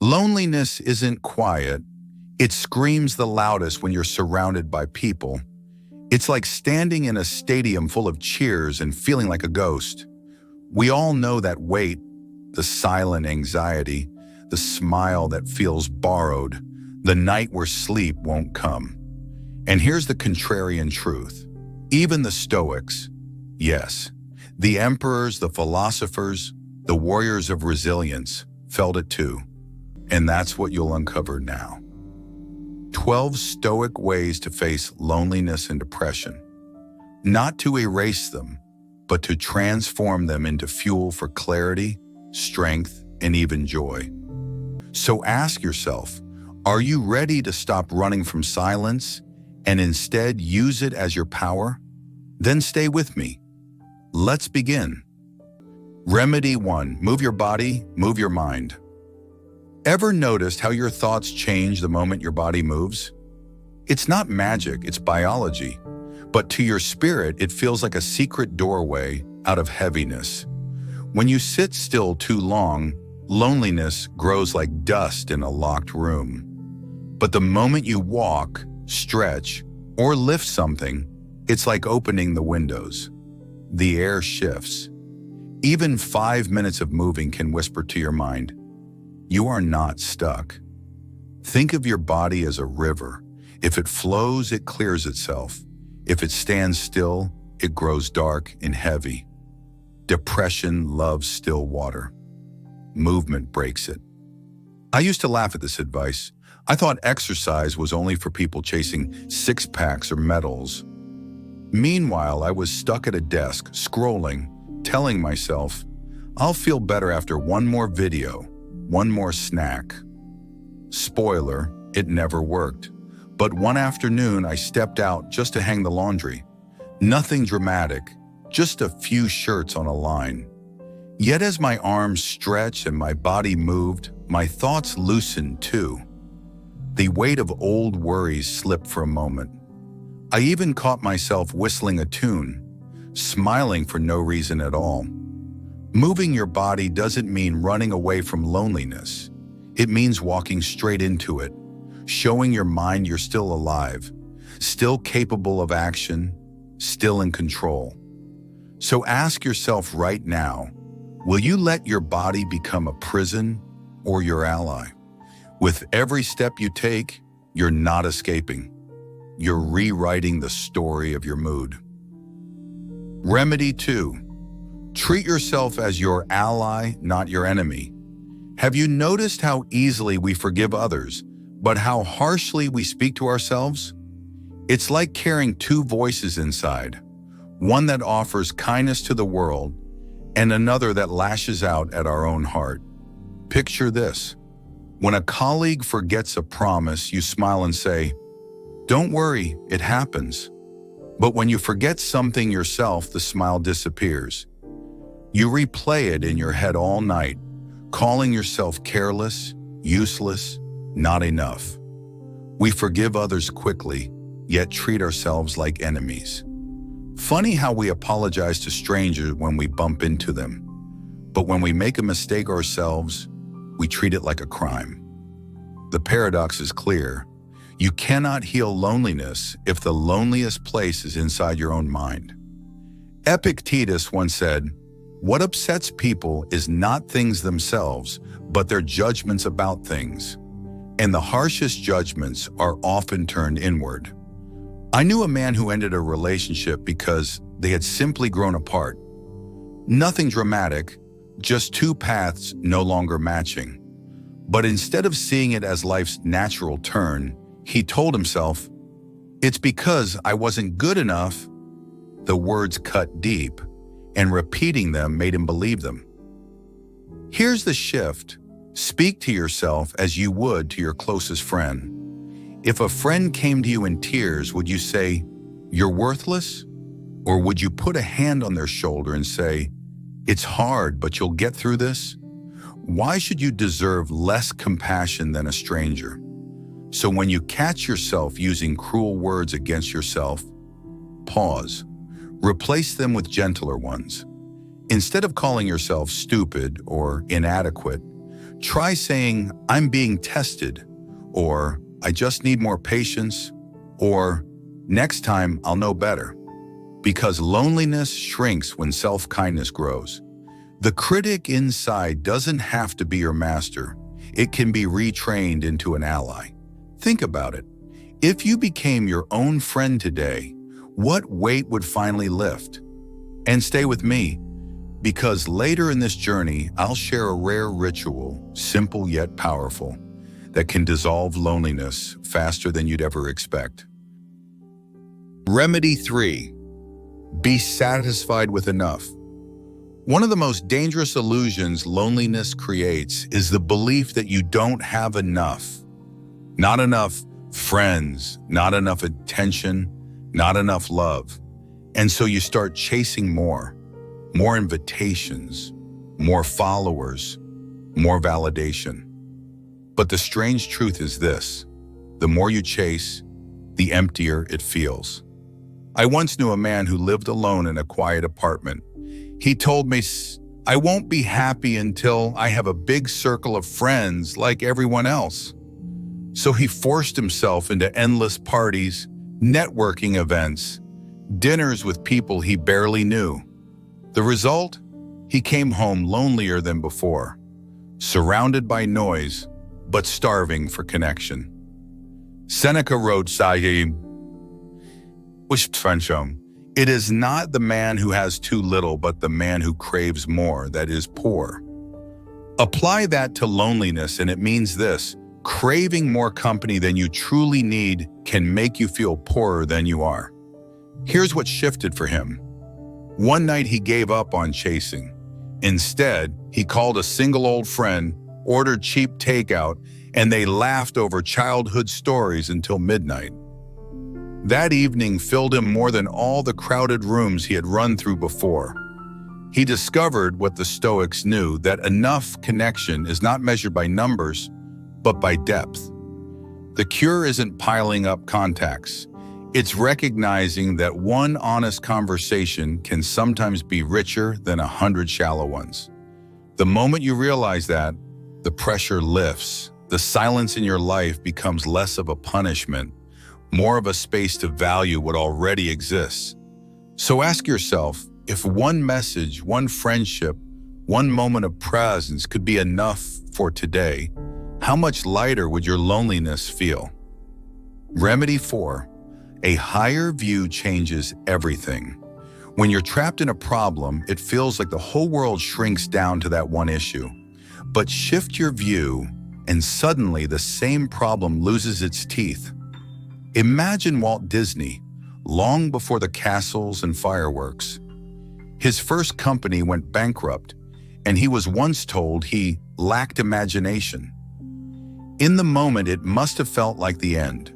Loneliness isn't quiet. It screams the loudest when you're surrounded by people. It's like standing in a stadium full of cheers and feeling like a ghost. We all know that weight, the silent anxiety, the smile that feels borrowed, the night where sleep won't come. And here's the contrarian truth. Even the Stoics, yes, the emperors, the philosophers, the warriors of resilience felt it too. And that's what you'll uncover now. 12 Stoic ways to face loneliness and depression. Not to erase them, but to transform them into fuel for clarity, strength, and even joy. So ask yourself, are you ready to stop running from silence and instead use it as your power? Then stay with me. Let's begin. Remedy 1. Move your body, move your mind. Ever noticed how your thoughts change the moment your body moves? It's not magic, it's biology. But to your spirit, it feels like a secret doorway out of heaviness. When you sit still too long, loneliness grows like dust in a locked room. But the moment you walk, stretch, or lift something, it's like opening the windows. The air shifts. Even 5 minutes of moving can whisper to your mind, you are not stuck. Think of your body as a river. If it flows, it clears itself. If it stands still, it grows dark and heavy. Depression loves still water. Movement breaks it. I used to laugh at this advice. I thought exercise was only for people chasing six-packs or medals. Meanwhile, I was stuck at a desk, scrolling, telling myself, I'll feel better after one more video, one more snack. Spoiler, it never worked. But one afternoon, I stepped out just to hang the laundry. Nothing dramatic, just a few shirts on a line. Yet as my arms stretched and my body moved, my thoughts loosened too. The weight of old worries slipped for a moment. I even caught myself whistling a tune, smiling for no reason at all. Moving your body doesn't mean running away from loneliness. It means walking straight into it, showing your mind you're still alive, still capable of action, still in control. So ask yourself right now, will you let your body become a prison or your ally? With every step you take, you're not escaping. You're rewriting the story of your mood. Remedy 2. Treat yourself as your ally, not your enemy. Have you noticed how easily we forgive others, but how harshly we speak to ourselves? It's like carrying two voices inside, one that offers kindness to the world and another that lashes out at our own heart. Picture this. When a colleague forgets a promise, you smile and say, "Don't worry, it happens." But when you forget something yourself, the smile disappears. You replay it in your head all night, calling yourself careless, useless, not enough. We forgive others quickly, yet treat ourselves like enemies. Funny how we apologize to strangers when we bump into them, but when we make a mistake ourselves, we treat it like a crime. The paradox is clear. You cannot heal loneliness if the loneliest place is inside your own mind. Epictetus once said, "What upsets people is not things themselves, but their judgments about things. And the harshest judgments are often turned inward." I knew a man who ended a relationship because they had simply grown apart. Nothing dramatic, just two paths no longer matching. But instead of seeing it as life's natural turn, he told himself, "It's because I wasn't good enough." The words cut deep, and repeating them made him believe them. Here's the shift. Speak to yourself as you would to your closest friend. If a friend came to you in tears, would you say, "You're worthless"? Or would you put a hand on their shoulder and say, "It's hard, but you'll get through this"? Why should you deserve less compassion than a stranger? So when you catch yourself using cruel words against yourself, pause. Replace them with gentler ones. Instead of calling yourself stupid or inadequate, Try saying, "I'm being tested," or "I just need more patience," or "Next time I'll know better." Because loneliness shrinks when self-kindness grows. The critic inside doesn't have to be your master. It can be retrained into an ally. Think about it. If you became your own friend today, what weight would finally lift? And stay with me, because later in this journey, I'll share a rare ritual, simple yet powerful, that can dissolve loneliness faster than you'd ever expect. Remedy 3. Be satisfied with enough. One of the most dangerous illusions loneliness creates is the belief that you don't have enough. Not enough friends, not enough attention, not enough love. And so you start chasing more invitations, more followers, more validation. But the strange truth is this: the more you chase, the emptier it feels. I once knew a man who lived alone in a quiet apartment. He told me, "I won't be happy until I have a big circle of friends like everyone else." So he forced himself into endless parties, networking events, dinners with people he barely knew. The result? He came home lonelier than before, surrounded by noise, but starving for connection. Seneca wrote, "It is not the man who has too little, but the man who craves more that is poor." Apply that to loneliness, and it means this: craving more company than you truly need can make you feel poorer than you are. Here's what shifted for him. One night he gave up on chasing. Instead, he called a single old friend, ordered cheap takeout, and they laughed over childhood stories until midnight. That evening filled him more than all the crowded rooms he had run through before. He discovered what the Stoics knew, that enough connection is not measured by numbers, but by depth. The cure isn't piling up contacts. It's recognizing that one honest conversation can sometimes be richer than 100 shallow ones. The moment you realize that, the pressure lifts. The silence in your life becomes less of a punishment, more of a space to value what already exists. So ask yourself, if one message, one friendship, one moment of presence could be enough for today, how much lighter would your loneliness feel? Remedy 4. A higher view changes everything. When you're trapped in a problem, it feels like the whole world shrinks down to that one issue. But shift your view, and suddenly the same problem loses its teeth. Imagine Walt Disney, long before the castles and fireworks. His first company went bankrupt, and he was once told he lacked imagination. In the moment, it must have felt like the end,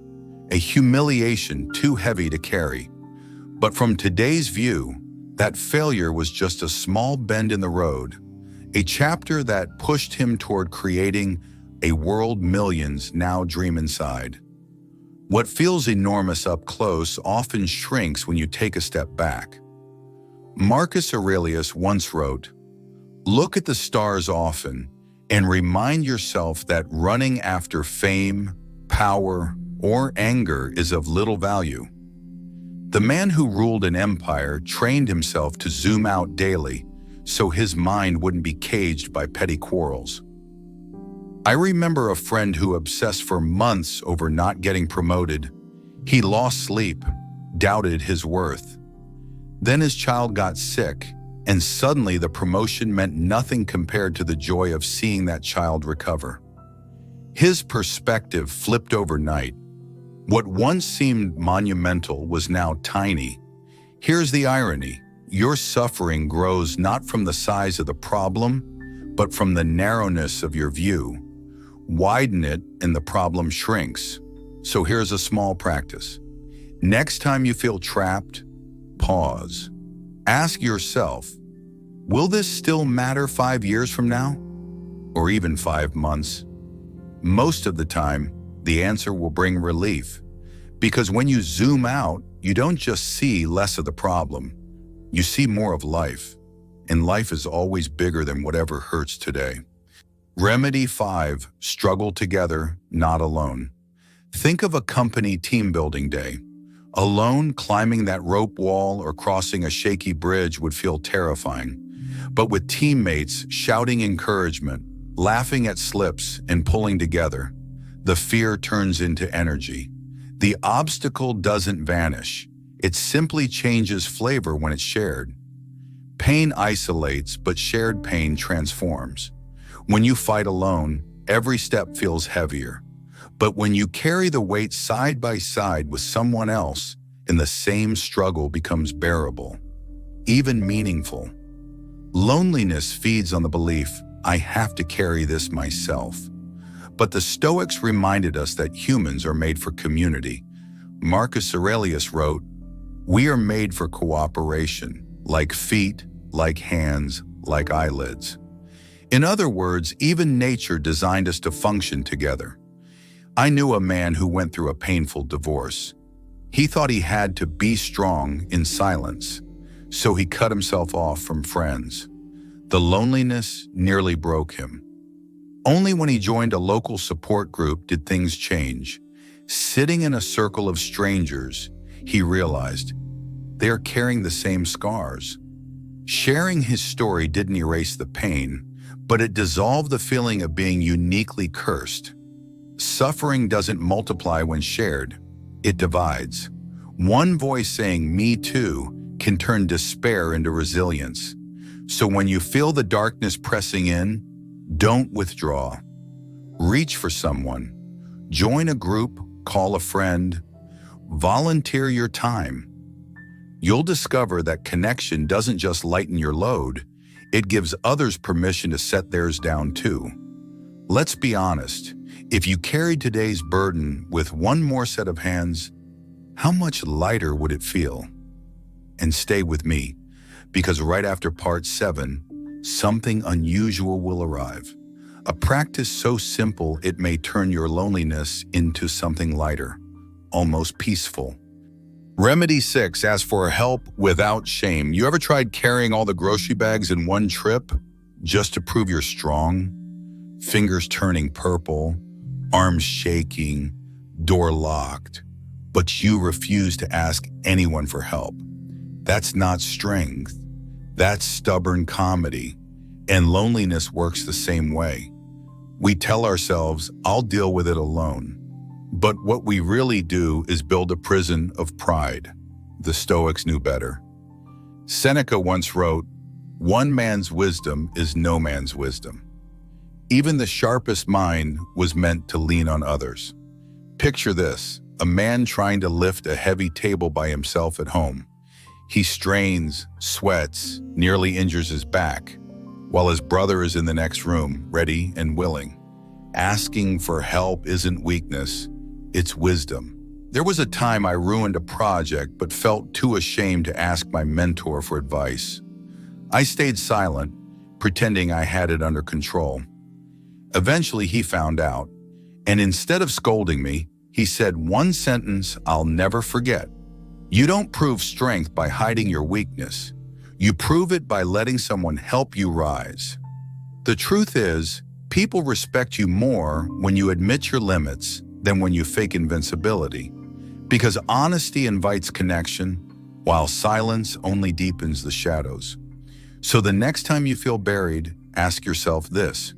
a humiliation too heavy to carry. But from today's view, that failure was just a small bend in the road, a chapter that pushed him toward creating a world millions now dream inside. What feels enormous up close often shrinks when you take a step back. Marcus Aurelius once wrote, "Look at the stars often and remind yourself that running after fame, power, or anger is of little value." The man who ruled an empire trained himself to zoom out daily so his mind wouldn't be caged by petty quarrels. I remember a friend who obsessed for months over not getting promoted. He lost sleep, doubted his worth. Then his child got sick, and suddenly the promotion meant nothing compared to the joy of seeing that child recover. His perspective flipped overnight. What once seemed monumental was now tiny. Here's the irony: your suffering grows not from the size of the problem, but from the narrowness of your view. Widen it and the problem shrinks. So here's a small practice. Next time you feel trapped, pause. Ask yourself, will this still matter 5 years from now? Or even 5 months? Most of the time, the answer will bring relief. Because when you zoom out, you don't just see less of the problem. You see more of life. And life is always bigger than whatever hurts today. Remedy 5, struggle together, not alone. Think of a company team building day. Alone, climbing that rope wall or crossing a shaky bridge would feel terrifying. But with teammates shouting encouragement, laughing at slips, and pulling together, the fear turns into energy. The obstacle doesn't vanish. It simply changes flavor when it's shared. Pain isolates, but shared pain transforms. When you fight alone, every step feels heavier. But when you carry the weight side by side with someone else, and the same struggle becomes bearable, even meaningful. Loneliness feeds on the belief, I have to carry this myself. But the Stoics reminded us that humans are made for community. Marcus Aurelius wrote, "We are made for cooperation, like feet, like hands, like eyelids." In other words, even nature designed us to function together. I knew a man who went through a painful divorce. He thought he had to be strong in silence, so he cut himself off from friends. The loneliness nearly broke him. Only when he joined a local support group did things change. Sitting in a circle of strangers, he realized they are carrying the same scars. Sharing his story didn't erase the pain, but it dissolved the feeling of being uniquely cursed. Suffering doesn't multiply when shared, it divides. One voice saying, "Me too," can turn despair into resilience. So when you feel the darkness pressing in, don't withdraw. Reach for someone. Join a group, call a friend, volunteer your time. You'll discover that connection doesn't just lighten your load, it gives others permission to set theirs down too. Let's be honest, if you carried today's burden with one more set of hands, how much lighter would it feel? And stay with me, because right after part 7, something unusual will arrive. A practice so simple it may turn your loneliness into something lighter, almost peaceful. Remedy 6 asks for help without shame. You ever tried carrying all the grocery bags in one trip just to prove you're strong? Fingers turning purple, arms shaking, door locked, but you refuse to ask anyone for help. That's not strength. That's stubborn comedy. And loneliness works the same way. We tell ourselves, I'll deal with it alone. But what we really do is build a prison of pride. The Stoics knew better. Seneca once wrote, "One man's wisdom is no man's wisdom." Even the sharpest mind was meant to lean on others. Picture this, a man trying to lift a heavy table by himself at home. He strains, sweats, nearly injures his back, while his brother is in the next room, ready and willing. Asking for help isn't weakness, it's wisdom. There was a time I ruined a project but felt too ashamed to ask my mentor for advice. I stayed silent, pretending I had it under control. Eventually he found out, and instead of scolding me, he said one sentence I'll never forget. "You don't prove strength by hiding your weakness. You prove it by letting someone help you rise." The truth is, people respect you more when you admit your limits than when you fake invincibility. Because honesty invites connection, while silence only deepens the shadows. So the next time you feel buried, ask yourself this: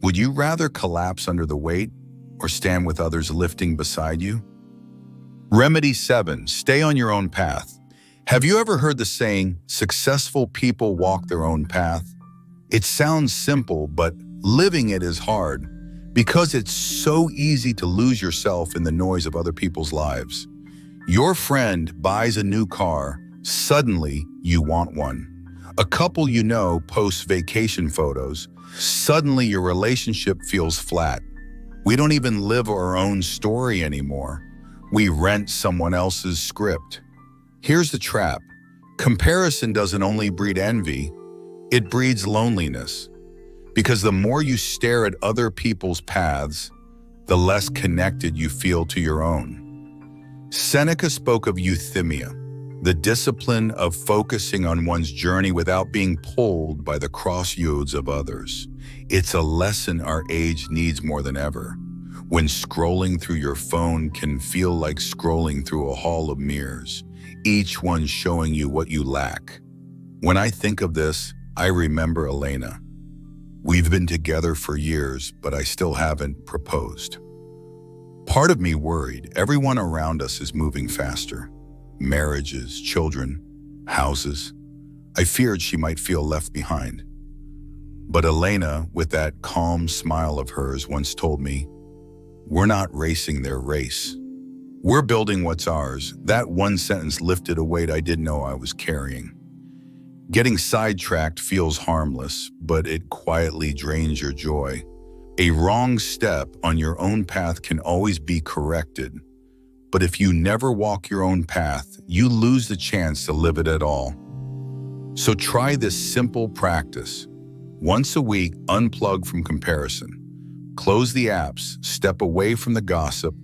would you rather collapse under the weight or stand with others lifting beside you? Remedy 7, stay on your own path. Have you ever heard the saying, successful people walk their own path? It sounds simple, but living it is hard because it's so easy to lose yourself in the noise of other people's lives. Your friend buys a new car, suddenly you want one. A couple you know posts vacation photos, suddenly your relationship feels flat. We don't even live our own story anymore. We rent someone else's script. Here's the trap. Comparison doesn't only breed envy, it breeds loneliness. Because the more you stare at other people's paths, the less connected you feel to your own. Seneca spoke of euthymia, The discipline of focusing on one's journey without being pulled by the crossroads of others. It's a lesson our age needs more than ever. When scrolling through your phone can feel like scrolling through a hall of mirrors, each one showing you what you lack. When I think of this, I remember Elena. We've been together for years, but I still haven't proposed. Part of me worried. Everyone around us is moving faster. Marriages, children, houses. I feared she might feel left behind. But Elena, with that calm smile of hers, once told me, "We're not racing their race. We're building what's ours." That one sentence lifted a weight I didn't know I was carrying. Getting sidetracked feels harmless, but it quietly drains your joy. A wrong step on your own path can always be corrected. But if you never walk your own path, you lose the chance to live it at all. So try this simple practice. Once a week, unplug from comparison. Close the apps, step away from the gossip,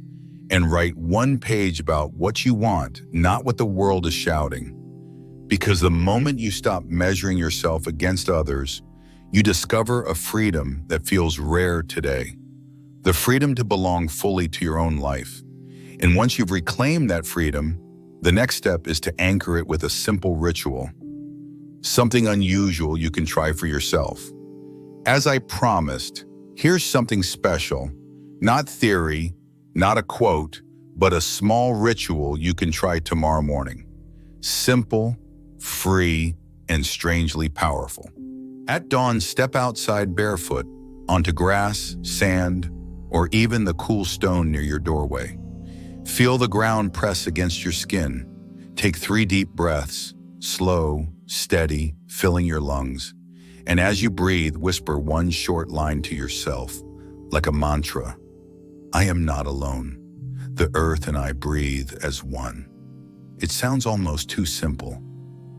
and write one page about what you want, not what the world is shouting. Because the moment you stop measuring yourself against others, you discover a freedom that feels rare today. The freedom to belong fully to your own life. And once you've reclaimed that freedom, the next step is to anchor it with a simple ritual. Something unusual you can try for yourself. As I promised, here's something special. Not theory, not a quote, but a small ritual you can try tomorrow morning. Simple, free, and strangely powerful. At dawn, step outside barefoot, onto grass, sand, or even the cool stone near your doorway. Feel the ground press against your skin. Take 3 deep breaths, slow, steady, filling your lungs. And as you breathe, whisper one short line to yourself, like a mantra. I am not alone. The earth and I breathe as one. It sounds almost too simple,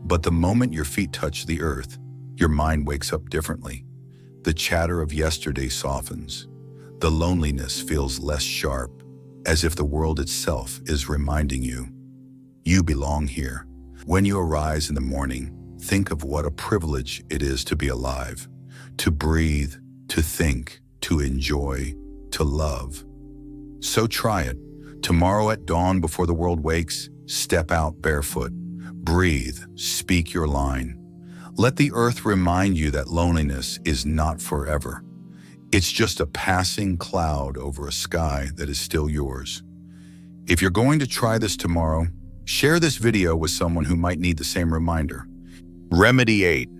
but the moment your feet touch the earth, your mind wakes up differently. The chatter of yesterday softens. The loneliness feels less sharp, as if the world itself is reminding you, you belong here. When you arise in the morning, think of what a privilege it is to be alive, to breathe, to think, to enjoy, to love. So try it. Tomorrow at dawn, before the world wakes, step out barefoot. Breathe, speak your line. Let the earth remind you that loneliness is not forever. It's just a passing cloud over a sky that is still yours. If you're going to try this tomorrow, share this video with someone who might need the same reminder. Remedy 8.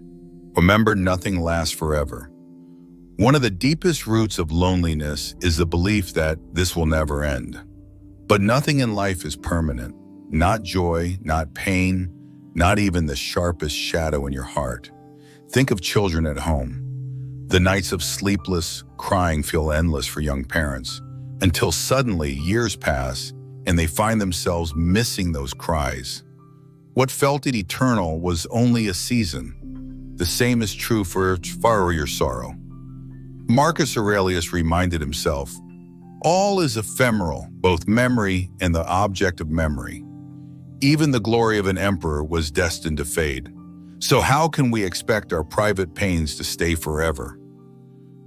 Remember, nothing lasts forever. One of the deepest roots of loneliness is the belief that this will never end. But nothing in life is permanent. Not joy, not pain, not even the sharpest shadow in your heart. Think of children at home. The nights of sleepless crying feel endless for young parents, until suddenly years pass and they find themselves missing those cries. What felt eternal was only a season. The same is true for your sorrow. Marcus Aurelius reminded himself, all is ephemeral, both memory and the object of memory. Even the glory of an emperor was destined to fade. So how can we expect our private pains to stay forever?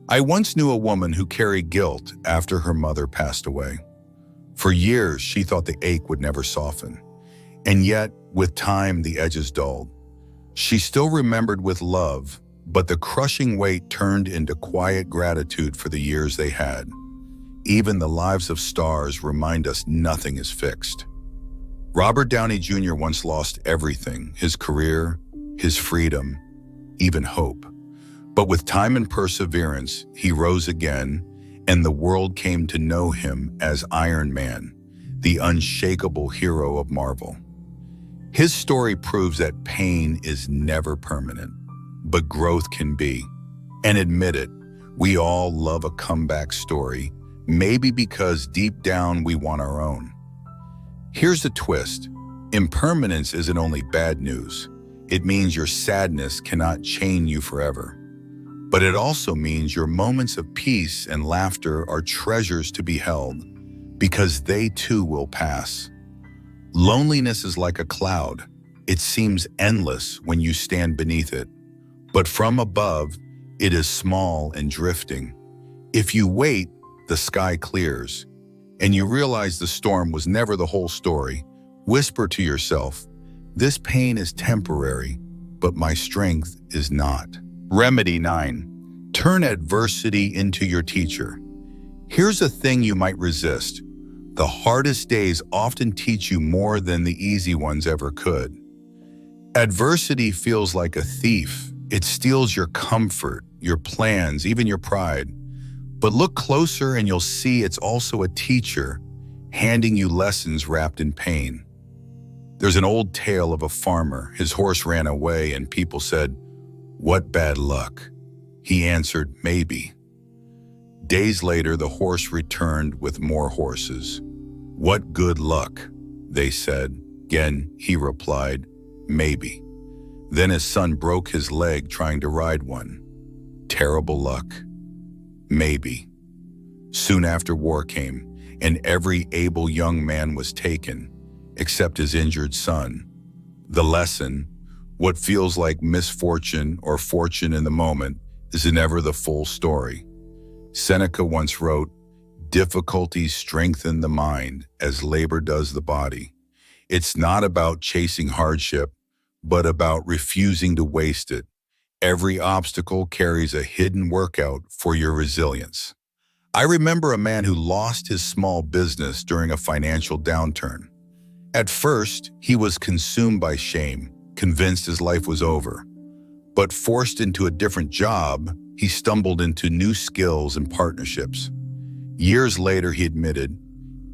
I once knew a woman who carried guilt after her mother passed away. For years, she thought the ache would never soften. And yet, with time, the edges dulled. She still remembered with love, but the crushing weight turned into quiet gratitude for the years they had. Even the lives of stars remind us nothing is fixed. Robert Downey Jr. once lost everything, his career, his freedom, even hope. But with time and perseverance, he rose again, and the world came to know him as Iron Man, the unshakable hero of Marvel. His story proves that pain is never permanent, but growth can be. And admit it, we all love a comeback story, maybe because deep down we want our own. Here's the twist. Impermanence isn't only bad news. It means your sadness cannot chain you forever. But it also means your moments of peace and laughter are treasures to be held, because they too will pass. Loneliness is like a cloud. It seems endless when you stand beneath it, but from above, it is small and drifting. If you wait, the sky clears, and you realize the storm was never the whole story. Whisper to yourself, "This pain is temporary, but my strength is not." Remedy 9. Turn adversity into your teacher. Here's a thing you might resist. The hardest days often teach you more than the easy ones ever could. Adversity feels like a thief. It steals your comfort, your plans, even your pride. But look closer and you'll see it's also a teacher, handing you lessons wrapped in pain. There's an old tale of a farmer. His horse ran away and people said, "What bad luck?" He answered, "Maybe." Days later, the horse returned with more horses. "What good luck?" they said. Again, he replied, "Maybe." Then his son broke his leg trying to ride one. "Terrible luck." "Maybe." Soon after, war came, and every able young man was taken, except his injured son. The lesson: what feels like misfortune or fortune in the moment is never the full story. Seneca once wrote, "Difficulties strengthen the mind as labor does the body." It's not about chasing hardship, but about refusing to waste it. Every obstacle carries a hidden workout for your resilience. I remember a man who lost his small business during a financial downturn. At first, he was consumed by shame, convinced his life was over. But forced into a different job, he stumbled into new skills and partnerships. Years later, he admitted,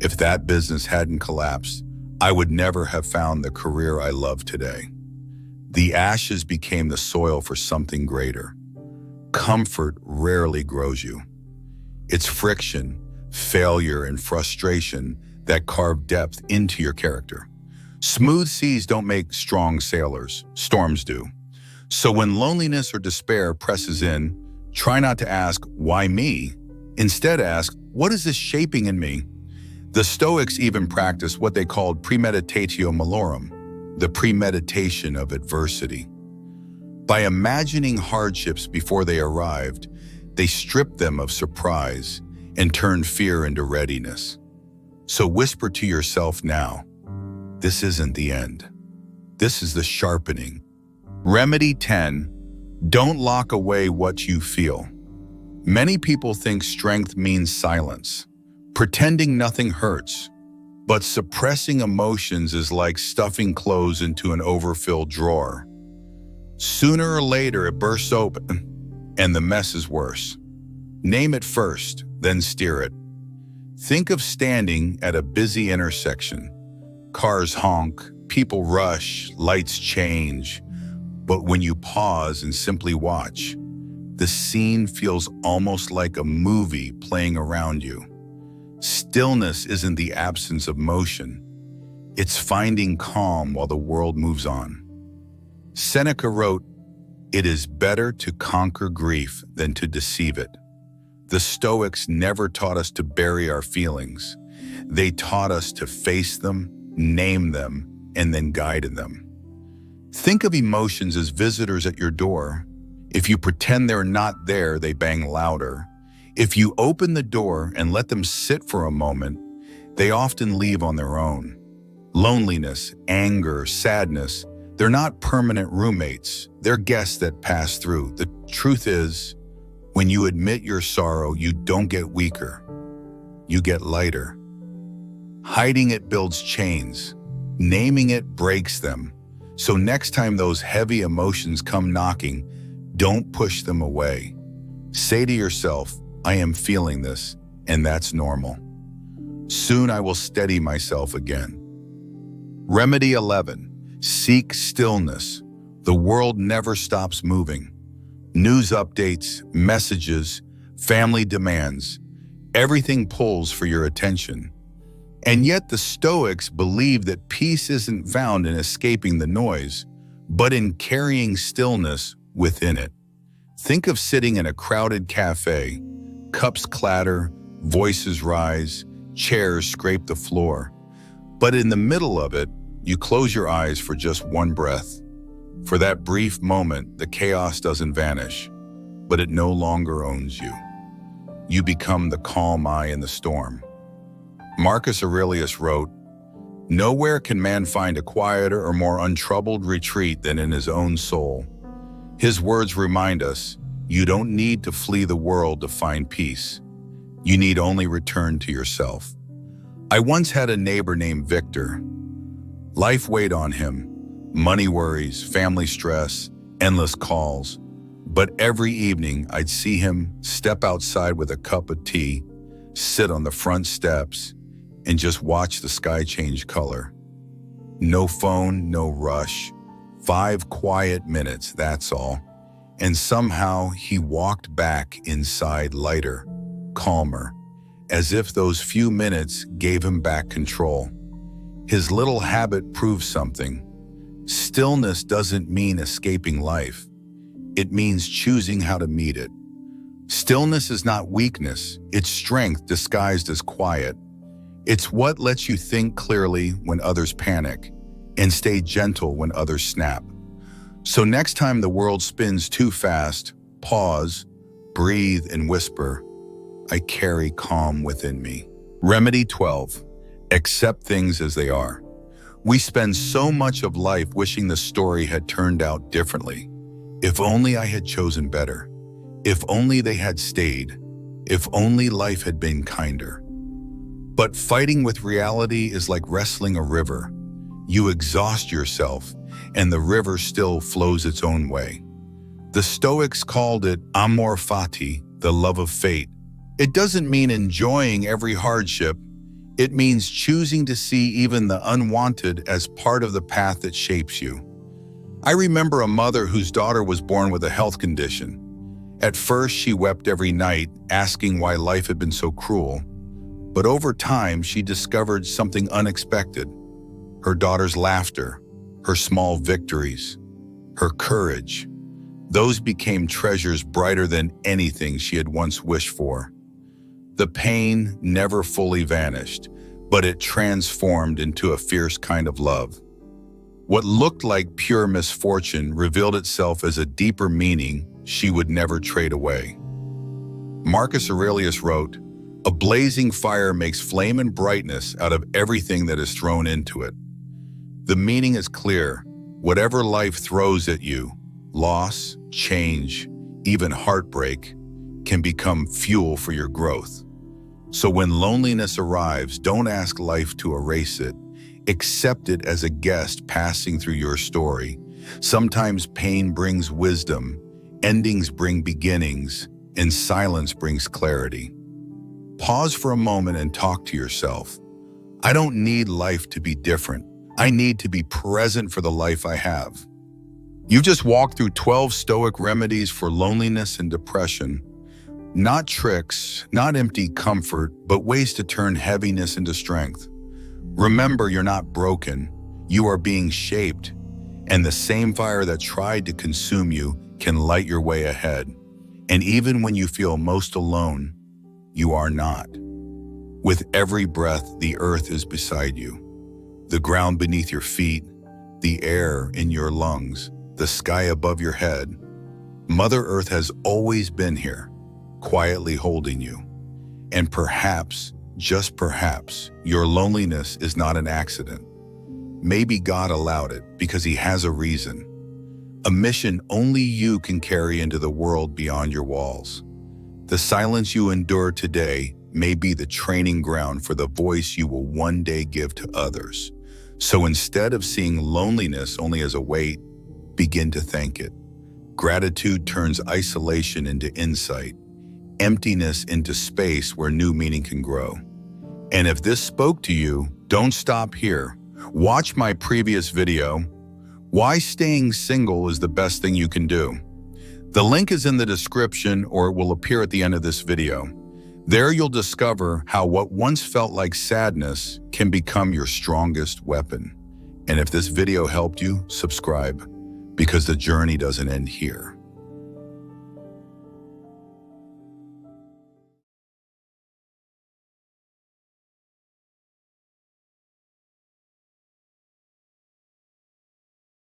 "If that business hadn't collapsed, I would never have found the career I love today." The ashes became the soil for something greater. Comfort rarely grows you. It's friction, failure, and frustration that carve depth into your character. Smooth seas don't make strong sailors, storms do. So when loneliness or despair presses in, try not to ask, "Why me?" Instead ask, "What is this shaping in me?" The Stoics even practiced what they called premeditatio malorum, the premeditation of adversity. By imagining hardships before they arrived, they stripped them of surprise and turned fear into readiness. So whisper to yourself now, this isn't the end. This is the sharpening. Remedy 10. Don't lock away what you feel. Many people think strength means silence, pretending nothing hurts. But suppressing emotions is like stuffing clothes into an overfilled drawer. Sooner or later, it bursts open, and the mess is worse. Name it first, then steer it. Think of standing at a busy intersection. Cars honk, people rush, lights change. But when you pause and simply watch, the scene feels almost like a movie playing around you. Stillness isn't the absence of motion. It's finding calm while the world moves on. Seneca wrote, "It is better to conquer grief than to deceive it." The Stoics never taught us to bury our feelings. They taught us to face them, name them, and then guide in them. Think of emotions as visitors at your door. If you pretend they're not there, they bang louder. If you open the door and let them sit for a moment, they often leave on their own. Loneliness, anger, sadness, they're not permanent roommates. They're guests that pass through. The truth is, when you admit your sorrow, you don't get weaker. You get lighter. Hiding it builds chains. Naming it breaks them. So next time those heavy emotions come knocking, don't push them away. Say to yourself, "I am feeling this, and that's normal. Soon I will steady myself again." Remedy 11. Seek stillness. The world never stops moving. News updates, messages, family demands, everything pulls for your attention. And yet the Stoics believe that peace isn't found in escaping the noise, but in carrying stillness within it. Think of sitting in a crowded cafe. Cups clatter, voices rise, chairs scrape the floor. But in the middle of it, You close your eyes for just one breath. For that brief moment, the chaos doesn't vanish, but it no longer owns you. You become the calm eye in the storm. Marcus Aurelius wrote, "Nowhere can man find a quieter or more untroubled retreat than in his own soul." His words remind us, you don't need to flee the world to find peace. You need only return to yourself. I once had a neighbor named Victor. Life weighed on him. Money worries, family stress, endless calls. But every evening I'd see him step outside with a cup of tea, sit on the front steps, and just watch the sky change color. No phone, no rush. 5 quiet minutes, that's all. And somehow he walked back inside lighter, calmer, as if those few minutes gave him back control. His little habit proves something. Stillness doesn't mean escaping life. It means choosing how to meet it. Stillness is not weakness, it's strength disguised as quiet. It's what lets you think clearly when others panic and stay gentle when others snap. So next time the world spins too fast, pause, breathe, and whisper, "I carry calm within me." Remedy 12. Accept things as they are. We spend so much of life wishing the story had turned out differently. If only I had chosen better. If only they had stayed. If only life had been kinder. But fighting with reality is like wrestling a river. You exhaust yourself, and the river still flows its own way. The Stoics called it amor fati, the love of fate. It doesn't mean enjoying every hardship. It means choosing to see even the unwanted as part of the path that shapes you. I remember a mother whose daughter was born with a health condition. At first, she wept every night, asking why life had been so cruel. But over time, she discovered something unexpected. Her daughter's laughter, her small victories, her courage. Those became treasures brighter than anything she had once wished for. The pain never fully vanished, but it transformed into a fierce kind of love. What looked like pure misfortune revealed itself as a deeper meaning she would never trade away. Marcus Aurelius wrote, "A blazing fire makes flame and brightness out of everything that is thrown into it." The meaning is clear. Whatever life throws at you, loss, change, even heartbreak, can become fuel for your growth. So when loneliness arrives, don't ask life to erase it. Accept it as a guest passing through your story. Sometimes pain brings wisdom, endings bring beginnings, and silence brings clarity. Pause for a moment and talk to yourself. I don't need life to be different. I need to be present for the life I have. You've just walked through 12 Stoic remedies for loneliness and depression. Not tricks, not empty comfort, but ways to turn heaviness into strength. Remember, you're not broken. You are being shaped, and the same fire that tried to consume you can light your way ahead. And even when you feel most alone, you are not. With every breath, the earth is beside you. The ground beneath your feet, the air in your lungs, the sky above your head. Mother Earth has always been here, quietly holding you. And perhaps, just perhaps, your loneliness is not an accident. Maybe God allowed it because He has a reason. A mission only you can carry into the world beyond your walls. The silence you endure today may be the training ground for the voice you will one day give to others. So instead of seeing loneliness only as a weight, begin to thank it. Gratitude turns isolation into insight, emptiness into space where new meaning can grow. And if this spoke to you, don't stop here. Watch my previous video, Why Staying Single is the Best Thing You Can Do. The link is in the description, or it will appear at the end of this video. There you'll discover how what once felt like sadness can become your strongest weapon. And if this video helped you, subscribe, because the journey doesn't end here.